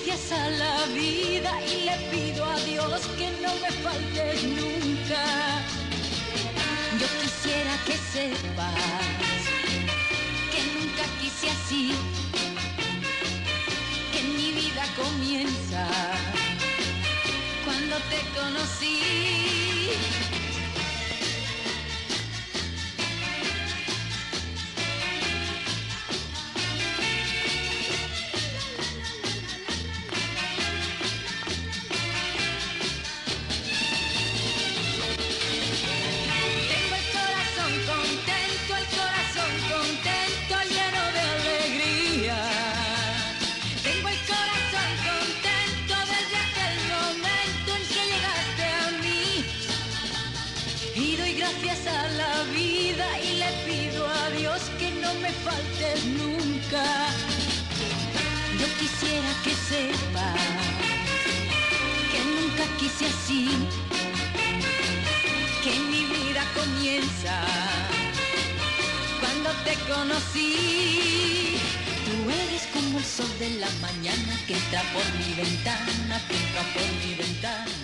gracias a la vida y le pido a Dios que no me faltes nunca. Yo quisiera que sepas que nunca quise así, que mi vida comienza cuando te conocí. Y doy gracias a la vida y le pido a Dios que no me faltes nunca. Yo quisiera que sepas que nunca quise así, que mi vida comienza cuando te conocí. Tú eres como el sol de la mañana que entra por mi ventana, que entra por mi ventana.